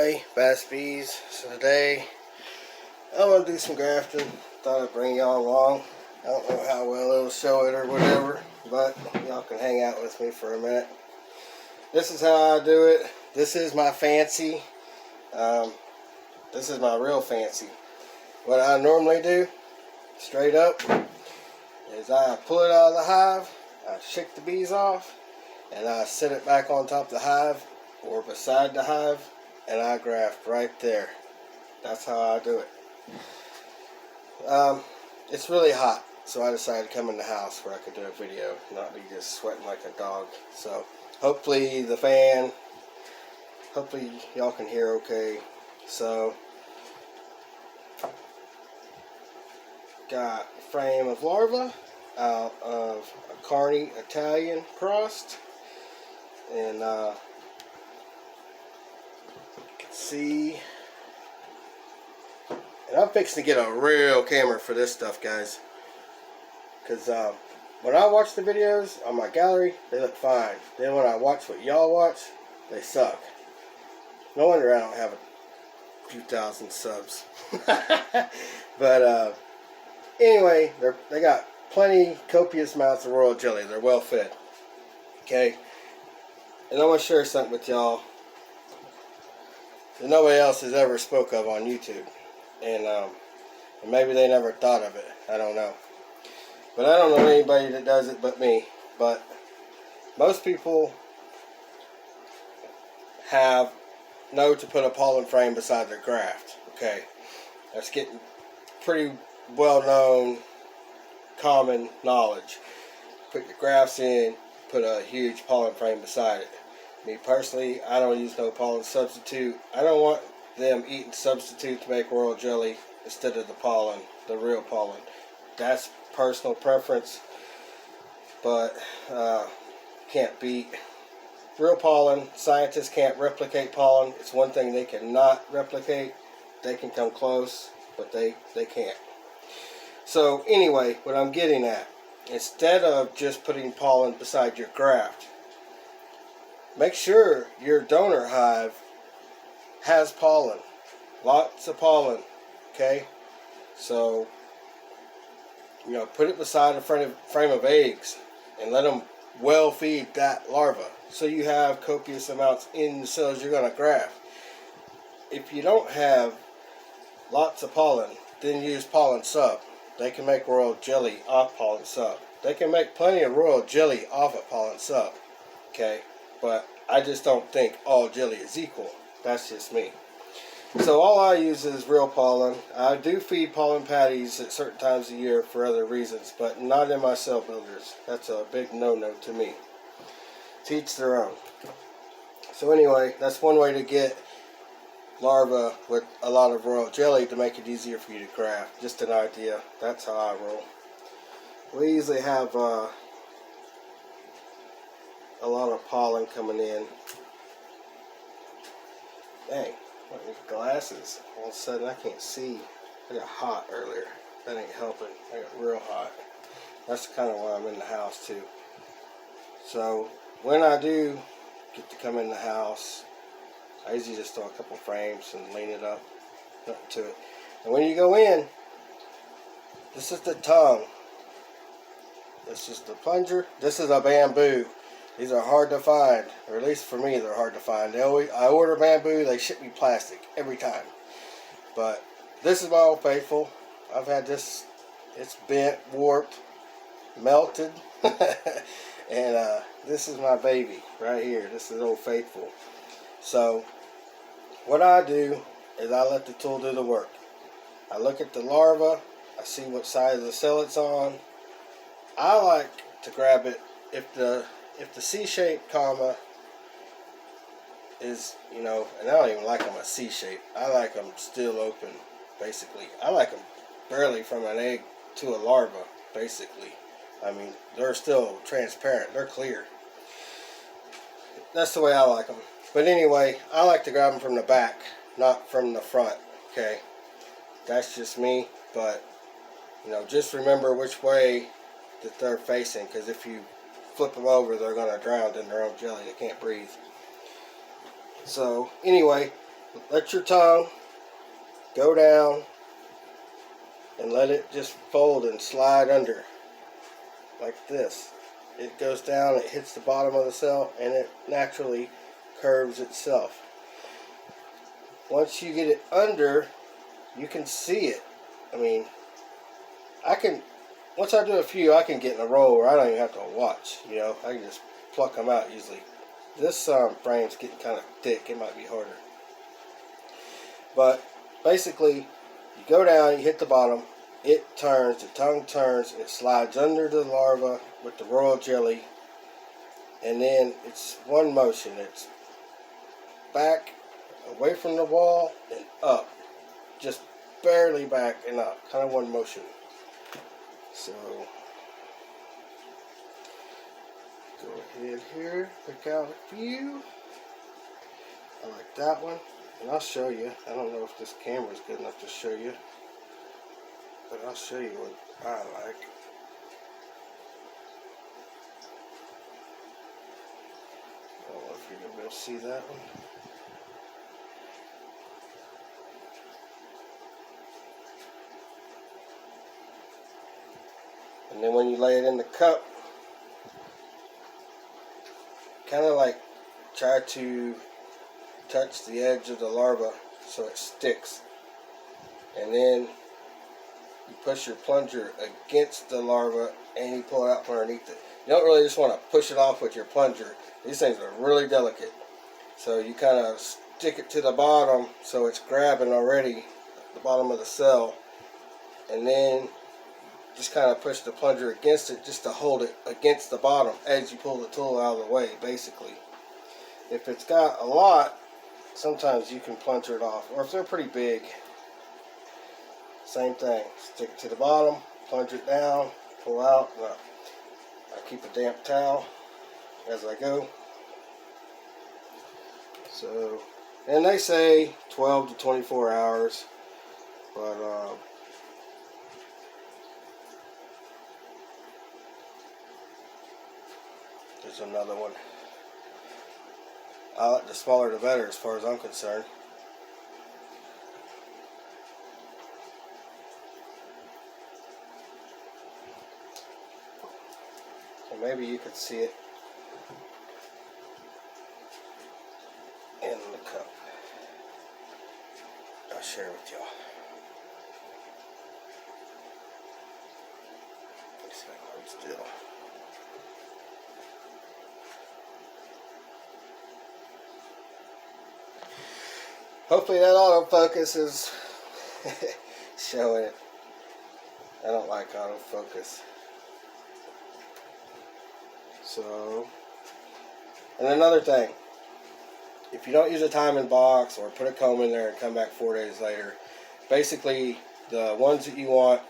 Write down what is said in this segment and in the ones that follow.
Hey, Bass Bees. So today I'm gonna do some grafting. Thought I'd bring y'all along. I don't know how well it'll show it or whatever, but y'all can hang out with me for a minute. This is how I do it. This is my fancy. This is my real fancy. What I normally do, straight up, is I pull it out of the hive, I shake the bees off, and I set it back on top of the hive or beside the hive, and I graft right there. That's how I do it. It's really hot, so I decided to come in the house where I could do a video, not be just sweating like a dog. So hopefully the fan, hopefully y'all can hear okay. So got a frame of larvae out of a Carney Italian crossed, and you can see. And I'm fixing to get a real camera for this stuff, guys. Because when I watch the videos on my gallery, they look fine. Then when I watch what y'all watch, they suck. No wonder I don't have a few thousand subs. But anyway, they got plenty, copious amounts of royal jelly. They're well fed. Okay? And I'm going to share something with y'all that nobody else has ever spoke of on YouTube. And maybe they never thought of it. I don't know. But I don't know anybody that does it but me. But most people know to put a pollen frame beside their graft. Okay. That's getting pretty well known, common knowledge. Put your grafts in, put a huge pollen frame beside it. Me personally, I don't use no pollen substitute. I don't want them eating substitute to make royal jelly instead of the pollen, the real pollen. That's personal preference, but can't beat real pollen. Scientists can't replicate pollen. It's one thing they cannot replicate. They can come close, but they can't. So anyway, what I'm getting at, instead of just putting pollen beside your graft, make sure your donor hive has pollen, lots of pollen. Okay, so put it beside a frame of eggs and let them well feed that larva, so you have copious amounts in the cells you're going to graft. If you don't have lots of pollen, then use pollen sub. They can make royal jelly off pollen sub. They can make plenty of royal jelly off of pollen sub. Okay, but I just don't think all jelly is equal. That's just me. So all I use is real pollen. I do feed pollen patties at certain times of year for other reasons, but not in my cell builders. That's a big no-no to me. To each their own. So anyway, that's one way to get larvae with a lot of royal jelly to make it easier for you to graft. Just an idea. That's how I roll. We usually have a lot of pollen coming in. Dang, what these glasses? All of a sudden I can't see. I got hot earlier. That ain't helping. I got real hot. That's kind of why I'm in the house too. So when I do get to come in the house, I usually just throw a couple frames and lean it up. Nothing to it. And when you go in, this is the tongue. This is the plunger. This is a bamboo. These are hard to find, or at least for me they're hard to find. I order bamboo, they ship me plastic every time. But this is my Old Faithful. I've had this, it's bent, warped, melted. And this is my baby right here. This is Old Faithful. So what I do is I let the tool do the work. I look at the larva, I see what side of the cell it's on. I like to grab it if the C-shaped comma is, and I don't even like them a C-shape. I like them still open, basically. I like them barely from an egg to a larva, basically. I mean, they're still transparent. They're clear. That's the way I like them. But anyway, I like to grab them from the back, not from the front, okay? That's just me, but, just remember which way that they're facing, because if you flip them over, they're going to drown in their own jelly. They can't breathe. So anyway, let your tongue go down and let it just fold and slide under like this. It goes down, it hits the bottom of the cell, and it naturally curves itself. Once you get it under, you can see it. I mean, once I do a few, I can get in a row where I don't even have to watch, you know. I can just pluck them out easily. This frame's getting kind of thick. It might be harder. But basically, you go down, you hit the bottom, it turns, the tongue turns, it slides under the larva with the royal jelly, and then it's one motion. It's back, away from the wall, and up. Just barely back and up. Kind of one motion. So, go ahead here, pick out a few. I like that one, and I'll show you. I don't know if this camera is good enough to show you, but I'll show you what I like. I don't know if you're going to be able to see that one. And then when you lay it in the cup, kind of like try to touch the edge of the larva so it sticks. And then you push your plunger against the larva and you pull it out from underneath it. You don't really just want to push it off with your plunger. These things are really delicate. So you kind of stick it to the bottom so it's grabbing already at the bottom of the cell. And then just kind of push the plunger against it just to hold it against the bottom as you pull the tool out of the way, basically. If it's got a lot, sometimes you can plunger it off. Or if they're pretty big, same thing. Stick it to the bottom, plunge it down, pull out. I keep a damp towel as I go. So, and they say 12 to 24 hours, but there's another one. I like the smaller the better as far as I'm concerned. So maybe you could see it in the cup. I'll share it with y'all. Let's see if I can hold still. Hopefully that autofocus is showing it. I don't like autofocus. So, and another thing, if you don't use a timing box or put a comb in there and come back 4 days later, basically the ones that you want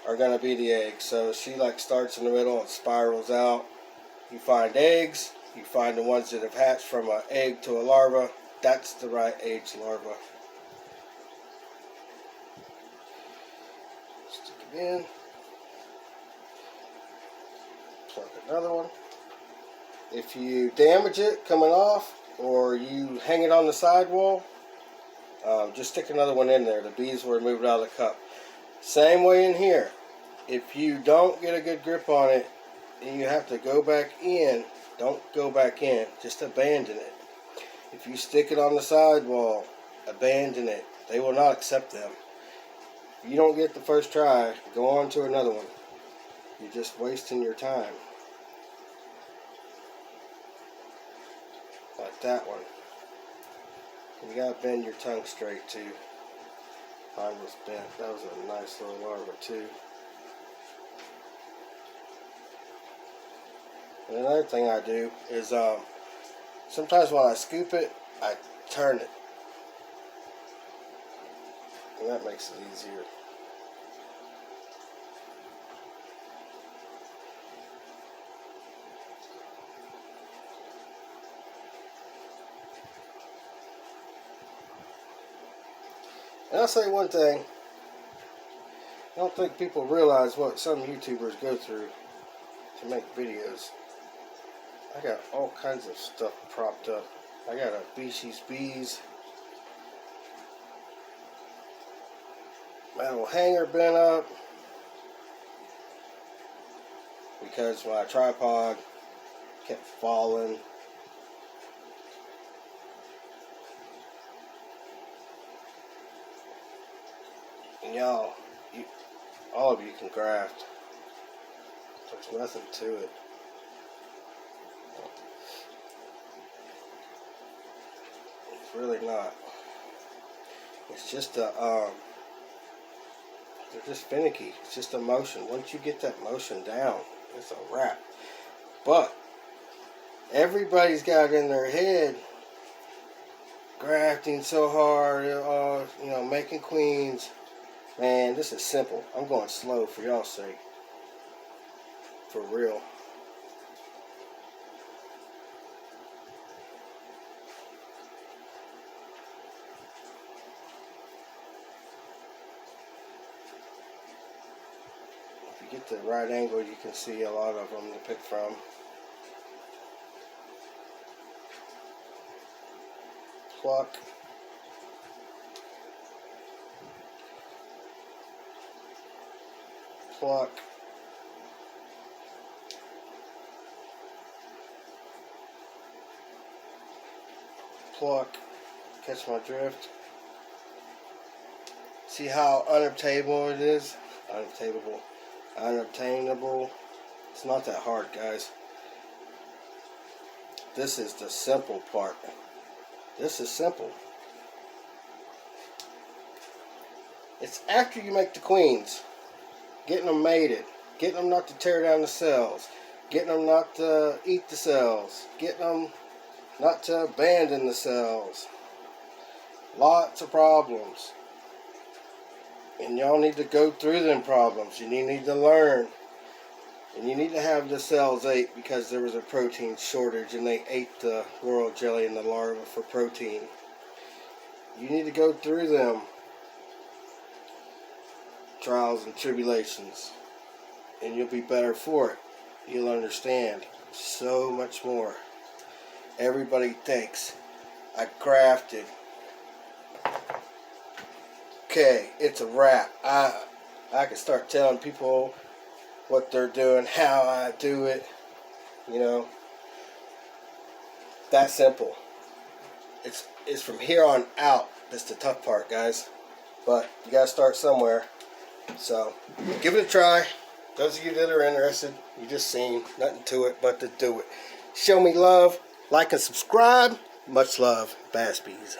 are going to be the eggs. So she like starts in the middle and spirals out. You find eggs, you find the ones that have hatched from an egg to a larva. That's the right age larva. Stick it in. Plug another one. If you damage it coming off, or you hang it on the sidewall, just stick another one in there. The bees will remove it out of the cup. Same way in here. If you don't get a good grip on it and you have to go back in, don't go back in. Just abandon it. If you stick it on the sidewall, abandon it. They will not accept them. If you don't get the first try, go on to another one. You're just wasting your time. Like that one. You gotta bend your tongue straight too. Mine was bent. That was a nice little larva too. And another thing I do is sometimes when I scoop it, I turn it. And that makes it easier. And I'll say one thing. I don't think people realize what some YouTubers go through to make videos. I got all kinds of stuff propped up. I got a Beeshe's Bees metal hanger bent up because my tripod kept falling. And y'all, all of you can graft. There's nothing to it. It's really not. It's just a, they're just finicky. It's just a motion. Once you get that motion down, it's a wrap. But everybody's got in their head grafting so hard, you know, making queens. Man, this is simple. I'm going slow for y'all's sake. For real. If you get the right angle, you can see a lot of them to pick from. Pluck. Pluck. Pluck. Catch my drift. See how unobtainable it is? Unobtainable. It's not that hard, guys. This is the simple part. This is simple. It's after you make the queens. Getting them mated. Getting them not to tear down the cells. Getting them not to eat the cells. Getting them not to abandon the cells. Lots of problems. And y'all need to go through them problems. You need to learn. And you need to have the cells ate because there was a protein shortage and they ate the royal jelly and the larva for protein. You need to go through them trials and tribulations. And you'll be better for it. You'll understand so much more. Everybody thinks I grafted. Okay, it's a wrap. I can start telling people what they're doing, how I do it, you know. That simple. It's from here on out. That's the tough part, guys. But you gotta start somewhere. So give it a try. Those of you that are interested, you just seen nothing to it but to do it. Show me love, like and subscribe. Much love, Bass Bees.